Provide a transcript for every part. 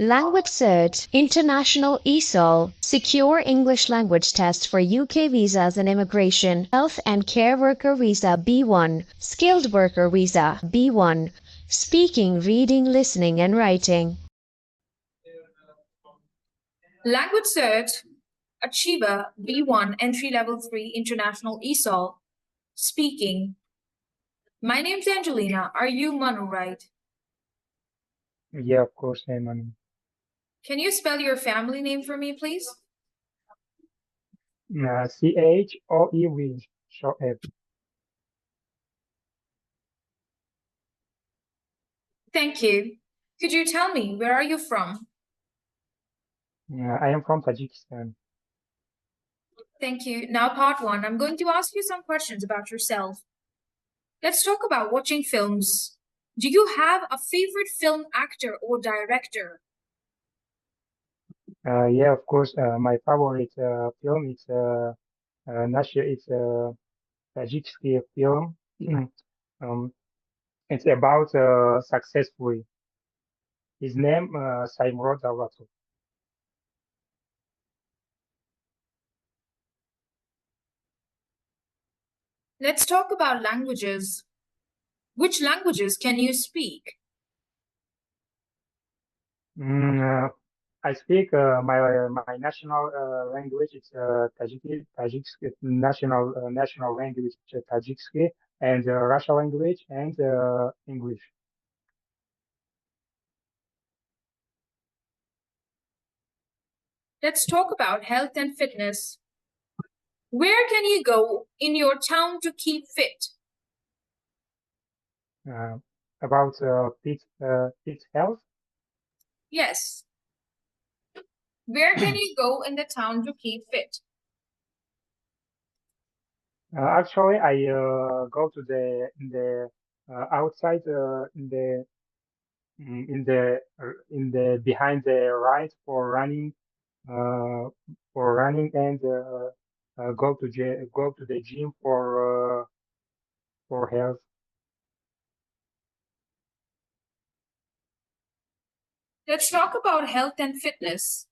LanguageCert, International ESOL, Secure English Language Test for UK Visas and Immigration, Health and Care Worker Visa B1, Skilled Worker Visa B1, Speaking, Reading, Listening and Writing. LanguageCert, Achiever B1, Entry Level 3, International ESOL, Speaking. My name's Angelina. Are you Manu, right? Yeah, of course, I'm Manu. Can you spell your family name for me, please? CHOEV, Shoaib. Thank you. Could you tell me, where are you from? I am from Tajikistan. Thank you. Now, part one. I'm going to ask you some questions about yourself. Let's talk about watching films. Do you have a favorite film actor or director? Yeah, of course, my favorite film is it's a Tajikistan film. It's about successful. His name Saimro Dawatu. Let's talk about languages. Which languages can you speak? I speak my national language. It's Tajik national language, Tajikski, and Russian language and English. Let's talk about health and fitness. Where can you go in your town to keep fit? About fit health. Yes. Where can you go in the town to keep fit? Actually, I go to the outside in the behind the right for running and go to the gym for health. Let's talk about health and fitness.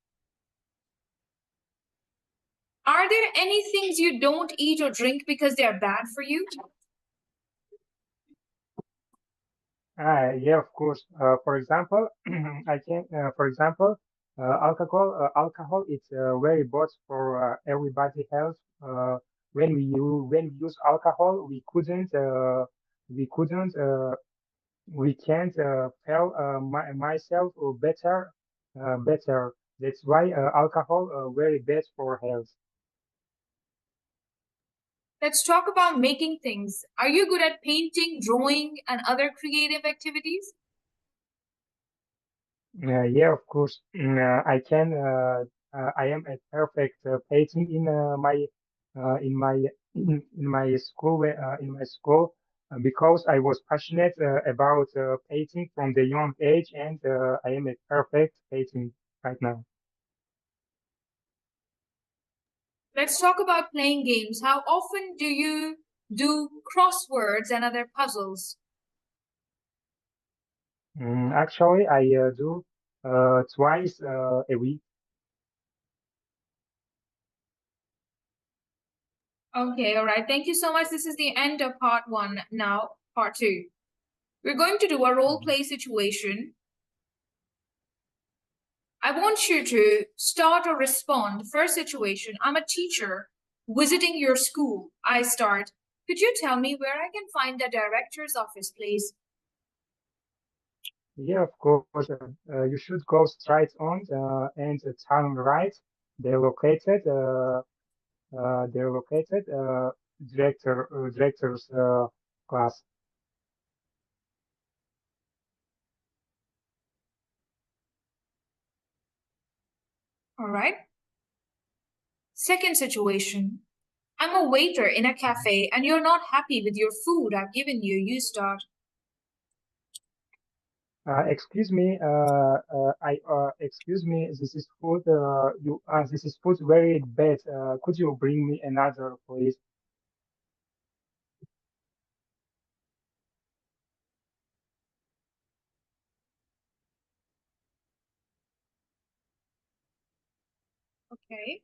Are there any things you don't eat or drink because they are bad for you? Yeah, of course. For example, for example, alcohol is very bad for everybody health. When we use alcohol, we couldn't, we can't feel myself better. That's why alcohol very bad for health. Let's talk about making things. Are you good at painting, drawing, and other creative activities? Yeah, of course. I can. I am a perfect painting in my in my school because I was passionate about painting from the young age, and I am a perfect painting right now. Let's talk about playing games. How often do you do crosswords and other puzzles? Actually, I do twice a week. Okay, all right. Thank you so much. This is the end of part one. Now, part two. We're going to do a role play situation. I want you to start or respond. First situation, I'm a teacher visiting your school. I start. Could you tell me where I can find the director's office, please? Yeah, of course. You should go straight on and turn right. They're located. They're located. Director's class. All right. Second situation. I'm a waiter in a cafe and you're not happy with your food I've given you. You start. Excuse me. Excuse me. This is food. This is food very bad. Could you bring me another, please? Okay.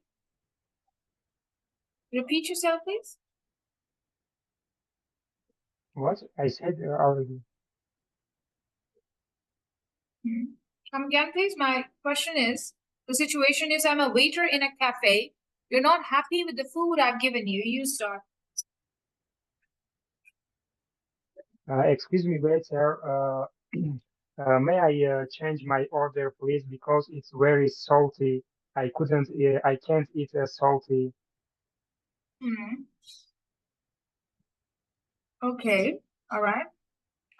Repeat yourself, please. What I said already. Come again, please. My question is, the situation is I'm a waiter in a cafe. You're not happy with the food I've given you. You start. Excuse me, waiter. May I change my order, please? Because it's very salty. I can't eat salty. Hmm. Okay. All right.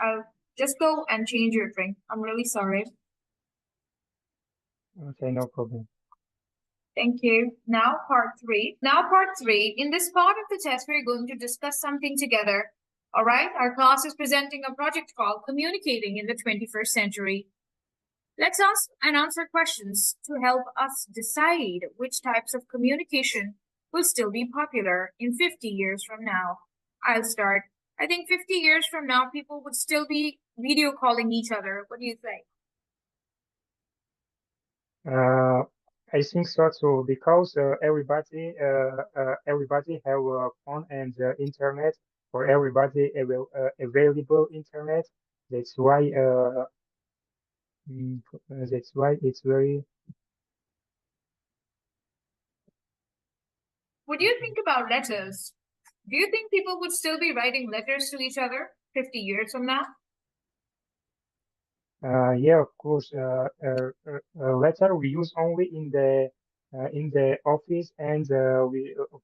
I'll just go and change your drink. I'm really sorry. Okay, no problem. Thank you. Now part three. Now part three. In this part of the test, we're going to discuss something together. All right. Our class is presenting a project called Communicating in the 21st Century. Let's ask and answer questions to help us decide which types of communication will still be popular in 50 years from now. I'll start. I think 50 years from now, people would still be video calling each other. What do you think? I think so too, because everybody have a phone and internet for everybody available internet. That's why that's why it's very. What do you think about letters? Do you think people would still be writing letters to each other 50 years from now? Yeah, of course. Letter we use only in the office, and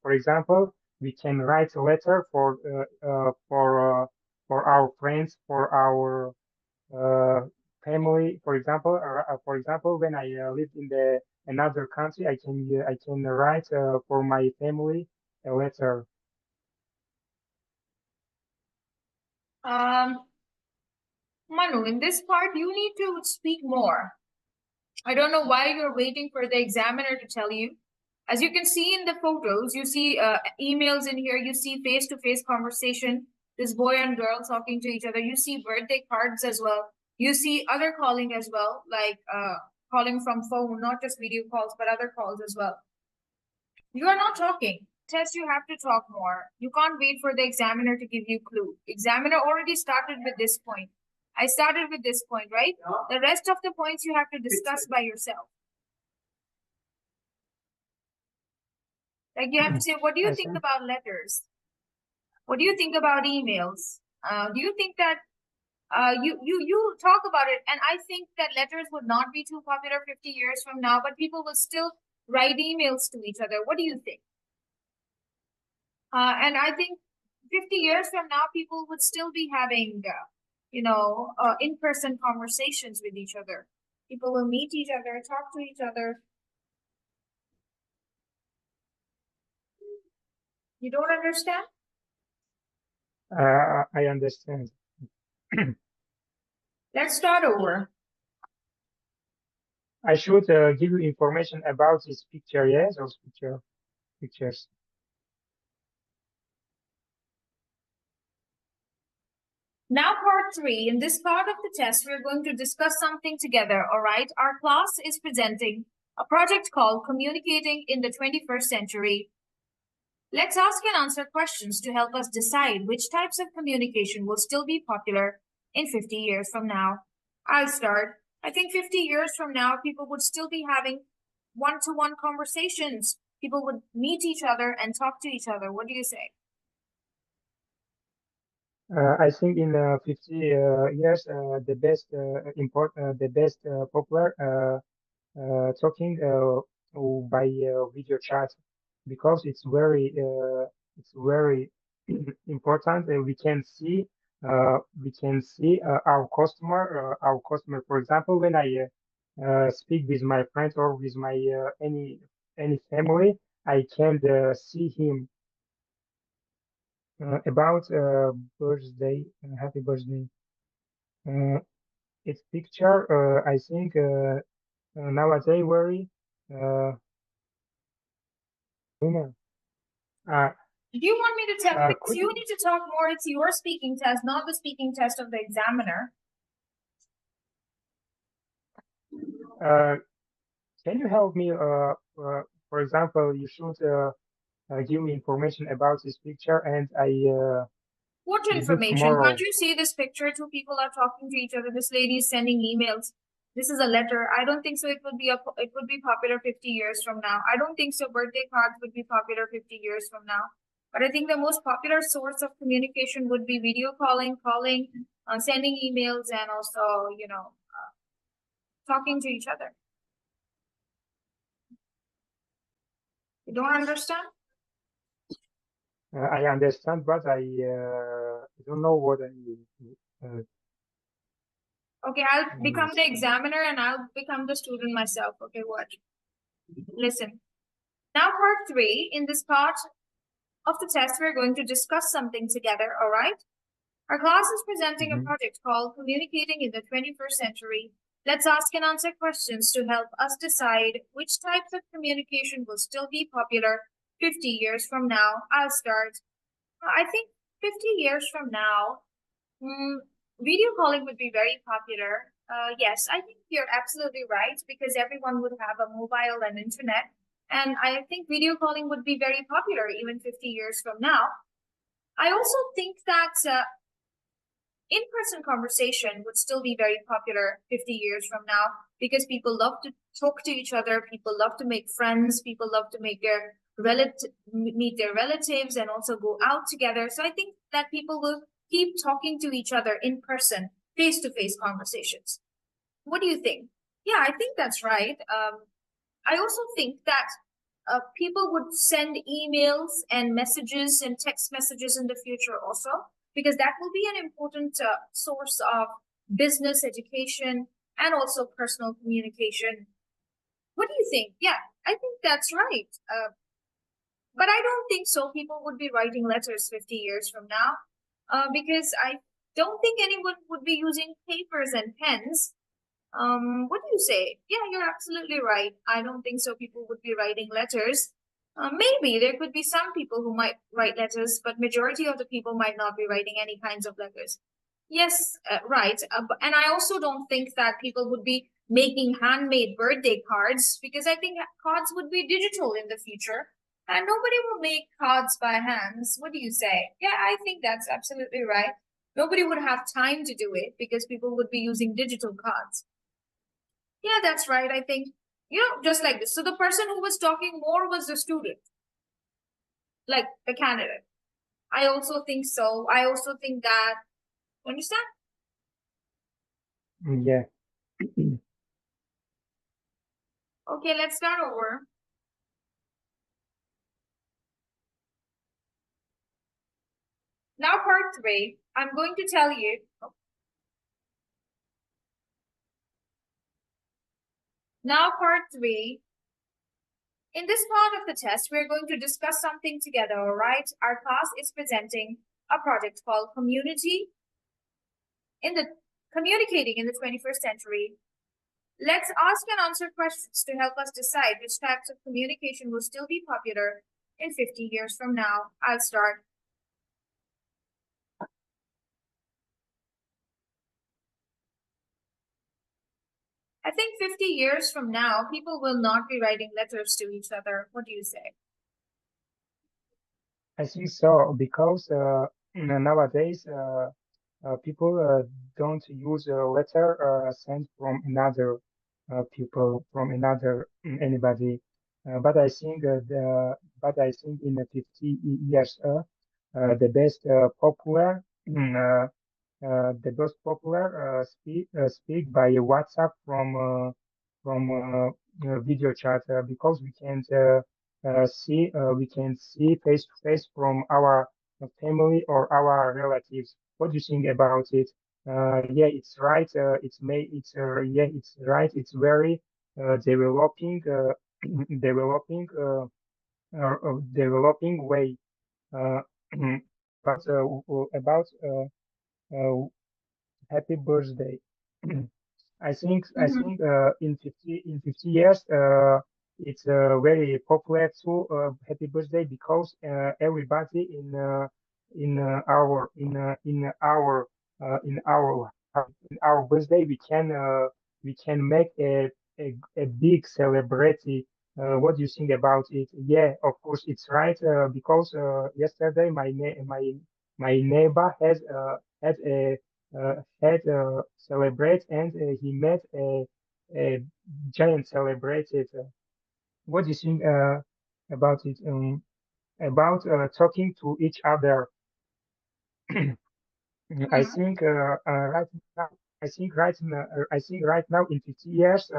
for example, we can write a letter for our friends, for our family. For example, when I lived in the another country, I can write for my family a letter. Um, Manu, in this part, you need to speak more. I don't know why you're waiting for the examiner to tell you. As you can see in the photos, you see emails in here, you see face-to-face conversation, this boy and girl talking to each other. You see birthday cards as well. You see other calling as well, like calling from phone, not just video calls, but other calls as well. You are not talking. Test, you have to talk more. You can't wait for the examiner to give you clue. Examiner already started with this point. I started with this point, right? The rest of the points you have to discuss by yourself. Like you have to say, what do you I think think about letters? What do you think about emails? Do you think that you talk about it? And I think that letters would not be too popular 50 years from now, but people will still write emails to each other. What do you think? And I think 50 years from now, people would still be having, in-person conversations with each other. People will meet each other, talk to each other. You don't understand? I understand. Let's start over. I should give you information about this picture, yes, those pictures. Now, part three. In this part of the test, we're going to discuss something together, all right? Our class is presenting a project called Communicating in the 21st Century. Let's ask and answer questions to help us decide which types of communication will still be popular in 50 years from now. I'll start. I think 50 years from now, people would still be having one-to-one conversations. People would meet each other and talk to each other. What do you say? I think in 50 years, the best popular talking by video chat, because it's very important. We can see our customer. For example, when I speak with my friends or with my any family, I can see him about birthday, happy birthday. Uh, its picture, I think nowadays very uh, humor. Uh, Do you want me to tell? Because could you need to talk more. It's your speaking test, not the speaking test of the examiner. uh, can you help me for example, you should give me information about this picture, and I What will do information? tomorrow. Can't you see this picture? Two people are talking to each other. This lady is sending emails. This is a letter. I don't think so. It would be popular 50 years from now. I don't think so. Birthday cards would be popular 50 years from now. But I think the most popular source of communication would be video calling, sending emails, and also, talking to each other. You don't understand? I understand, but I don't know what I. Okay, I'll become the examiner and I'll become the student myself. Okay, watch. Listen. Now, part 3. In this part of the test, we're going to discuss something together, all right? Our class is presenting a project called Communicating in the 21st Century. Let's ask and answer questions to help us decide which types of communication will still be popular 50 years from now. I'll start. I think 50 years from now, video calling would be very popular. Yes, I think you're absolutely right because everyone would have a mobile and internet. And I think video calling would be very popular even 50 years from now. I also think that in-person conversation would still be very popular 50 years from now because people love to talk to each other. People love to make friends. People love to meet their relatives and also go out together. So I think that people will keep talking to each other in person, face-to-face conversations. What do you think? Yeah, I think that's right. I also think that people would send emails and messages and text messages in the future also, because that will be an important source of business education and also personal communication. What do you think? Yeah, I think that's right. But I don't think so. People would be writing letters 50 years from now because I don't think anyone would be using papers and pens. What do you say? Yeah, you're absolutely right. I don't think so. People would be writing letters. Maybe there could be some people who might write letters, but majority of the people might not be writing any kinds of letters. Yes, right. And I also don't think that people would be making handmade birthday cards because I think cards would be digital in the future and nobody will make cards by hands. What do you say? Yeah, I think that's absolutely right. Nobody would have time to do it because people would be using digital cards. Yeah, that's right. I think, just like this. So the person who was talking more was the student, like the candidate. I also think so. I also think that, understand? Yeah. Okay, let's start over. Now, part 3, I'm going to tell you. Now, part 3. In this part of the test, we're going to discuss something together, all right? Our class is presenting a project called Communicating in the 21st Century. Let's ask and answer questions to help us decide which types of communication will still be popular in 50 years from now. I'll start. I think 50 years from now, people will not be writing letters to each other. What do you say? I think so because nowadays people don't use a letter sent from another people from another anybody. But I think in the 50 years the best popular the most popular speak by WhatsApp from video chat because we can see face to face from our family or our relatives. What do you think about it? Yeah, it's right. Yeah, it's right. It's very developing developing developing way. Uh, but about uh, happy birthday. I think in 50 years it's very popular to happy birthday because everybody in our birthday we can make a big celebrity What do you think about it? Yeah, of course it's right. Because yesterday my neighbor had celebrate, and he made a giant celebrated. What do you think about it? About talking to each other. I think right now, I think right now in 50 years,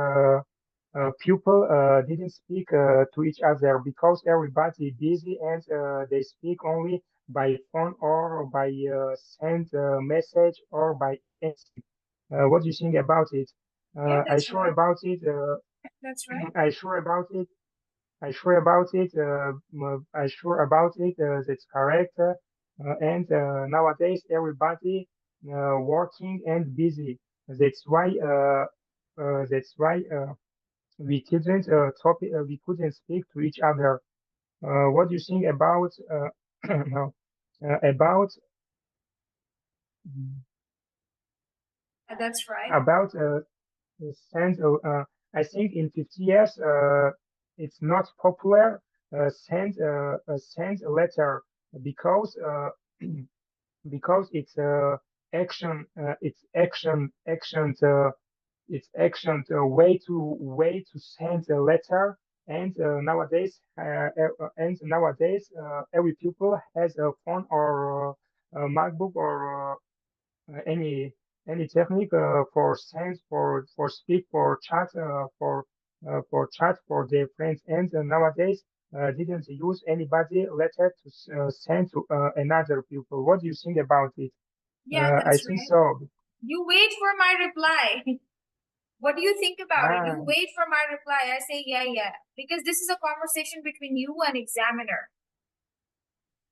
people didn't speak to each other because everybody busy, and they speak only by phone or by send a message or by anything. What do you think about it? Yeah, I that's sure right. about it. That's right. I sure about it. I sure about it. I sure about it. That's correct. And nowadays everybody working and busy. That's why. We couldn't we couldn't speak to each other. What do you think about no, about That's right. about send? I think in 50 years it's not popular send a letter because because it's action way to send a letter, and every people has a phone or a MacBook or any technique for send for speak for chat for their friends, and nowadays didn't use anybody letter to send to another people. What do you think about it? Yeah, I that's think right. so. You wait for my reply. What do you think about it? You Ah, wait for my reply. I say, yeah, yeah. Because this is a conversation between you and examiner.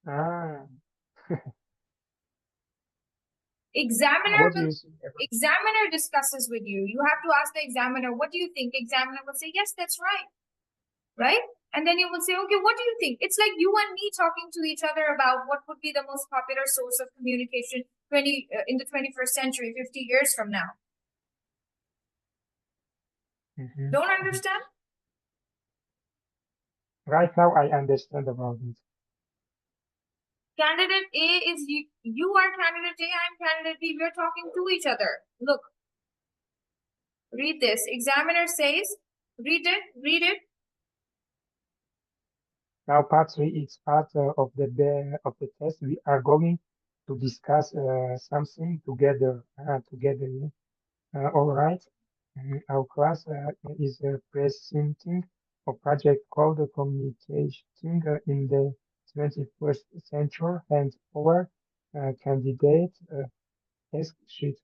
ah. Examiner What do will you think about? examiner discusses with you. You have to ask the examiner, what do you think? Examiner will say, yes, that's right. Right? And then you will say, okay, what do you think? It's like you and me talking to each other about what would be the most popular source of communication in the 21st century, 50 years from now. Mhm. Don't understand? Right now, I understand about it. Candidate A is you are candidate A, I'm candidate B. We're talking to each other. Look, read this. Examiner says, read it. Now, part three is part of the test. We are going to discuss something together. Yeah. All right. Our class is presenting a project called Communicating in the 21st Century, and our candidate task sheet.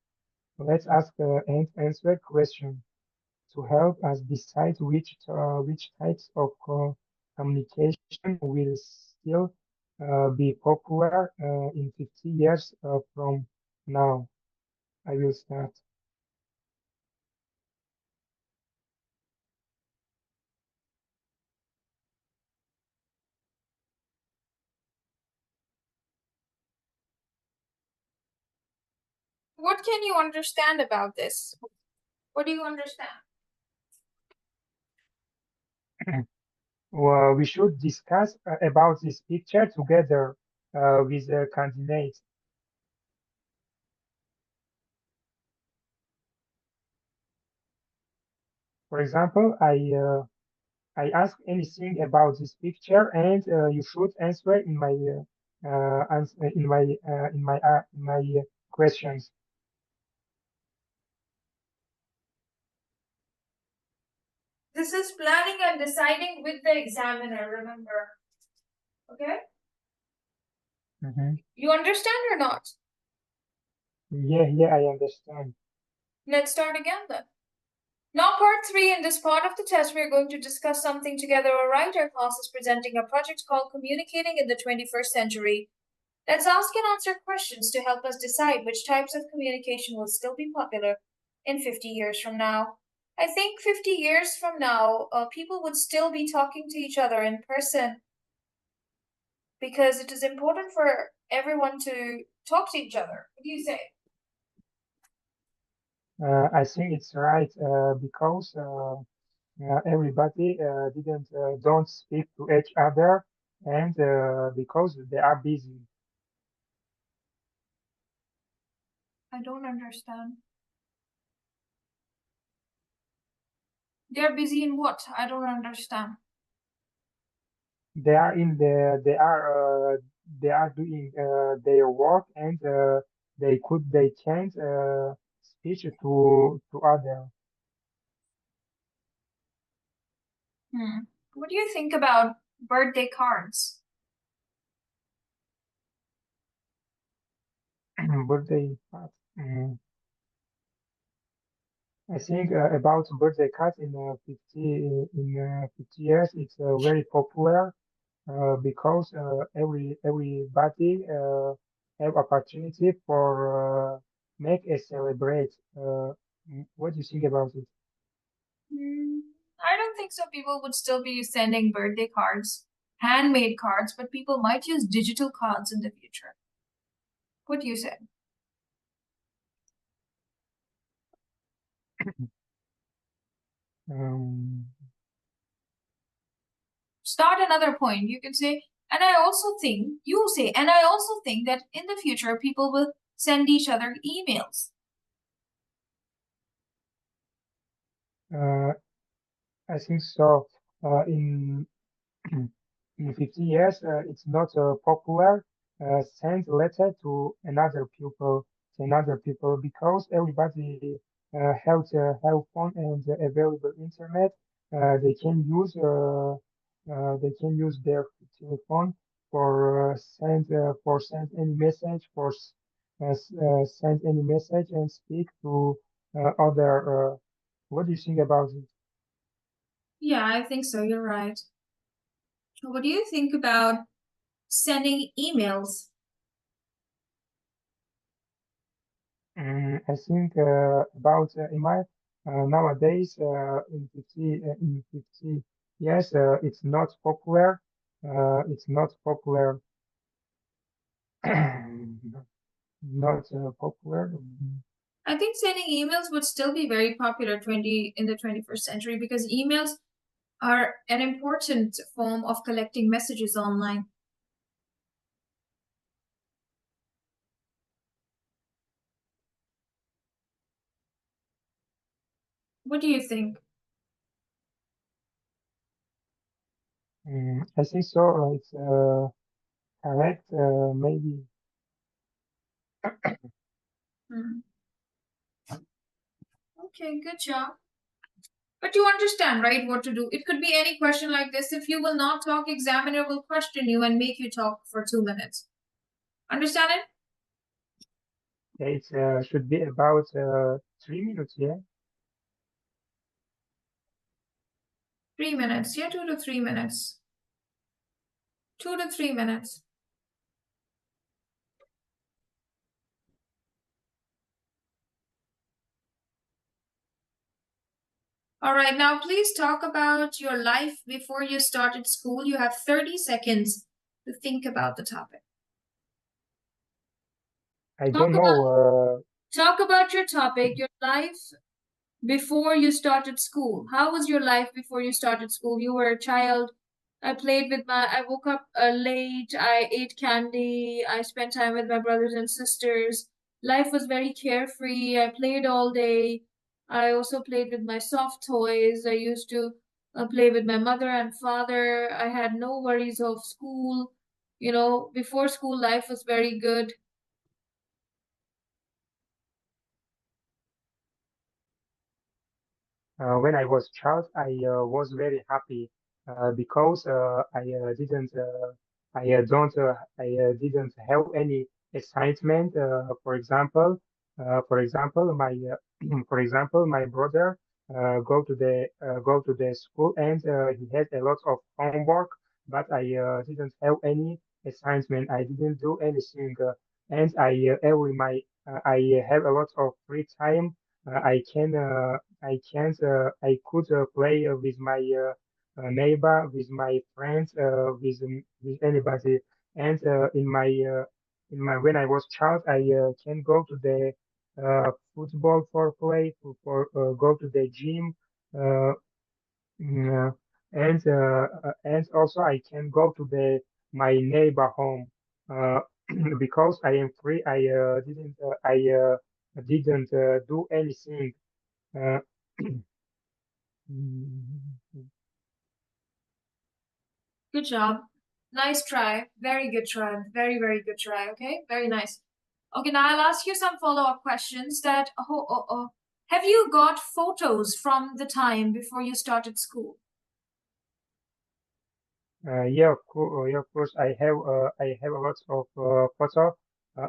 Let's ask and answer question to help us decide which types of communication will still be popular in 50 years from now. I will start. What can you understand about this? What do you understand? Well, we should discuss about this picture together with the candidates. For example, I ask anything about this picture, and you should answer in my questions. This is planning and deciding with the examiner, remember. Okay? Mhm. You understand or not? Yeah, I understand. Let's start again then. Now, part 3, in this part of the test, we're going to discuss something together, all right? Our class is presenting a project called Communicating in the 21st Century. Let's ask and answer questions to help us decide which types of communication will still be popular in 50 years from now. I think 50 years from now, people would still be talking to each other in person because it is important for everyone to talk to each other. What do you say? I think it's right because everybody didn't don't speak to each other, and because they are busy. I don't understand. They're busy in what? I don't understand. They are in the they are doing their work, and they can't speak to other. What do you think about birthday cards? Birthday cards. I think about birthday cards in 50 years, it's very popular because everybody have opportunity for make a celebrate. What do you think about it? I don't think so. People would still be sending birthday cards, handmade cards, but people might use digital cards in the future. What do you say? Um, Start another point. You can say, and I also think, you say, and I also think that in the future, people will send each other emails. uh, I think so. In in 50 years, it's not popular send letter to another people because everybody have phone and available internet. They can use they can use their telephone for send any message send any message and speak to other. What do you think about it? Yeah, I think so. You're right. What do you think about sending emails? I think about email nowadays in 50 years it's not popular. It's not popular. Not popular. I think sending emails would still be very popular 20 in the 21st century because emails are an important form of collecting messages online. What do you think? I think so. It's correct. Maybe. Hmm. Okay, good job. But you understand, right, what to do. It could be any question like this. If you will not talk, examiner will question you and make you talk for 2 minutes. Understand it? It should be about 3 minutes. Yeah. 3 minutes. Yeah, 2 to 3 minutes. 2 to 3 minutes. All right, now please talk about your life before you started school. You have 30 seconds to think about the topic. I Talk don't about know. talk about your topic, your life before you started school. How was your life before you started school? You were a child. I woke up late. I ate candy. I spent time with my brothers and sisters. Life was very carefree. I played all day. I also played with my soft toys. I used to play with my mother and father. I had no worries of school. You know, before school, life was very good. When I was child, I was very happy because I didn't have any excitement. For example, my for example, my brother go to the school and he had a lot of homework, but I didn't have any excitement. I didn't do anything, and I have a lot of free time. I could play with my neighbor, with my friends, with anybody. And in my when I was child, I can go to the football for play, for go to the gym. Uh, Mm, and also I can go to the my neighbor home uh, because I am free. I didn't do anything. Uh, Good job. Nice try. Very good try. Very, very good try. Okay, very nice. Okay, now I'll ask you some follow-up questions that, have you got photos from the time before you started school? yeah, of course. I have a lot of photo. Uh,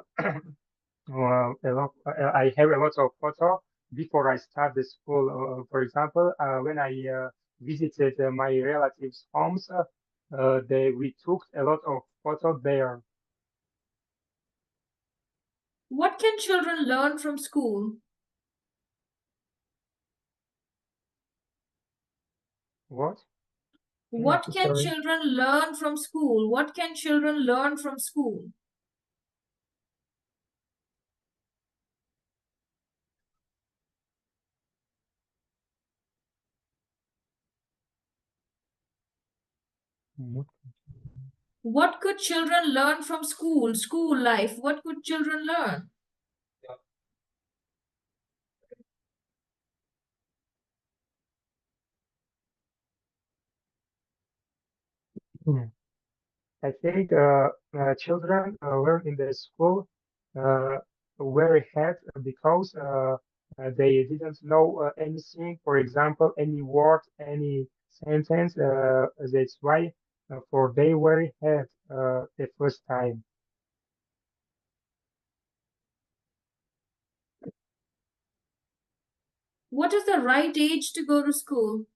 I have a lot of photo before I start the school. For example, when I visited my relatives' homes, we took a lot of photos there. What can children learn from school? What? Can you What repeat? can Sorry. children learn from school? What can children learn from school? What? What could children learn from school? School life. What could children learn? Hmm. I think children learn in the school uh, very hard because they didn't know anything. For example, any word, any sentence. That's why for they very hard the first time. What is the right age to go to school?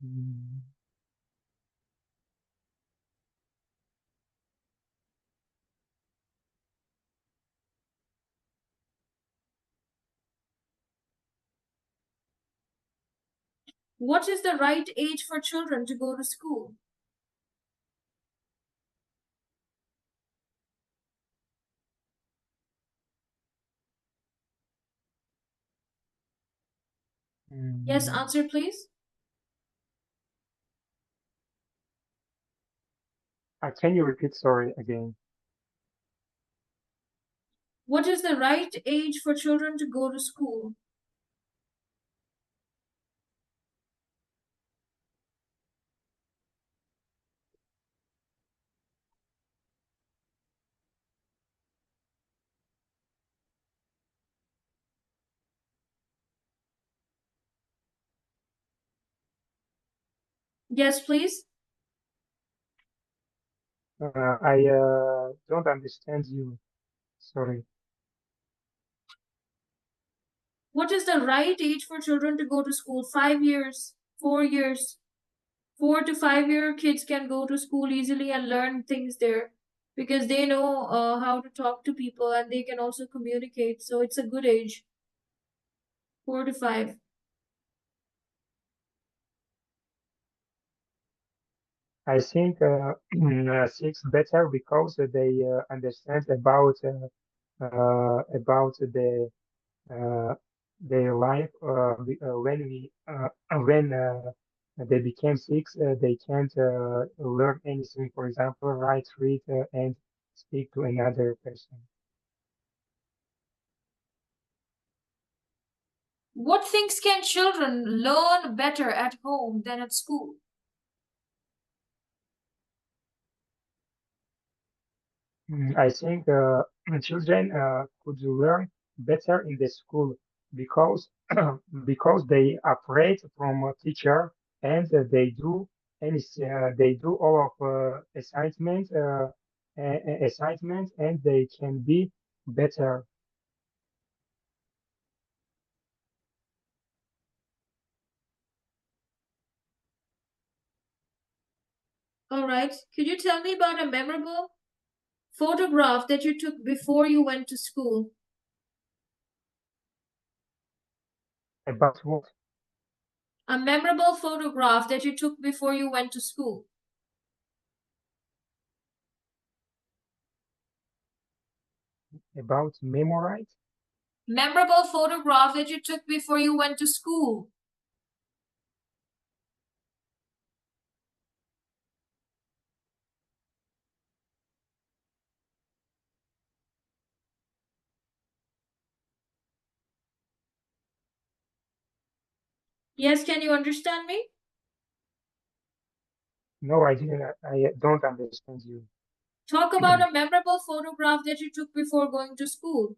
Mm. What is the right age for children to go to school? Yes, Mm. answer please. Can you repeat? Sorry again. What is the right age for children to go to school? Yes, please. I don't understand you. Sorry. What is the right age for children to go to school? 5 years, 4 years, 4 to 5 year kids can go to school easily and learn things there because they know how to talk to people and they can also communicate. So it's a good age, 4 to 5. I think six better because they understand about uh, their life. When they became six, they can't learn anything. For example, write, read, and speak to another person. What things can children learn better at home than at school? I think children could learn better in the school because because they afraid from a teacher and they do all of assignments and they can be better. All right. Could you tell me about a memorable photograph that you took before you went to school? About what? A memorable photograph that you took before you went to school. About memorize? Memorable photograph that you took before you went to school. Yes, can you understand me? No, I didn't. I don't understand you. Talk about a memorable photograph that you took before going to school.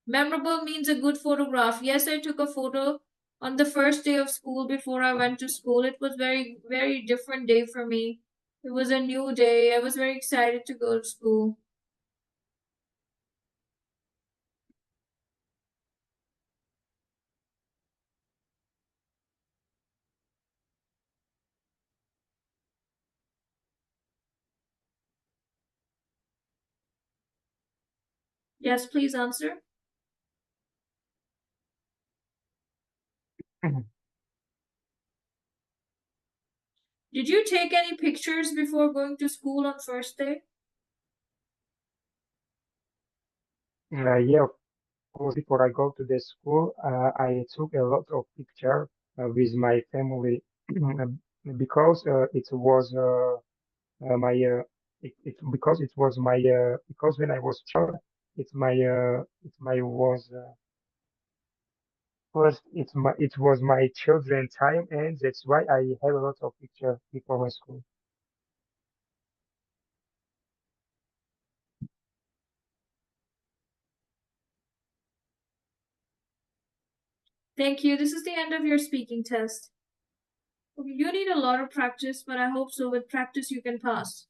Memorable means a good photograph. Yes, I took a photo on the first day of school before I went to school. It was very different day for me. It was a new day. I was very excited to go to school. Yes, please answer. Did you take any pictures before going to school on first day? Yeah, of course, before I go to the school, I took a lot of picture with my family because it was my because it was my because when I was child, it's my was first it was my children time, and that's why I have a lot of picture before my school. Thank you. This is the end of your speaking test. You need a lot of practice, but I hope so. With practice, you can pass.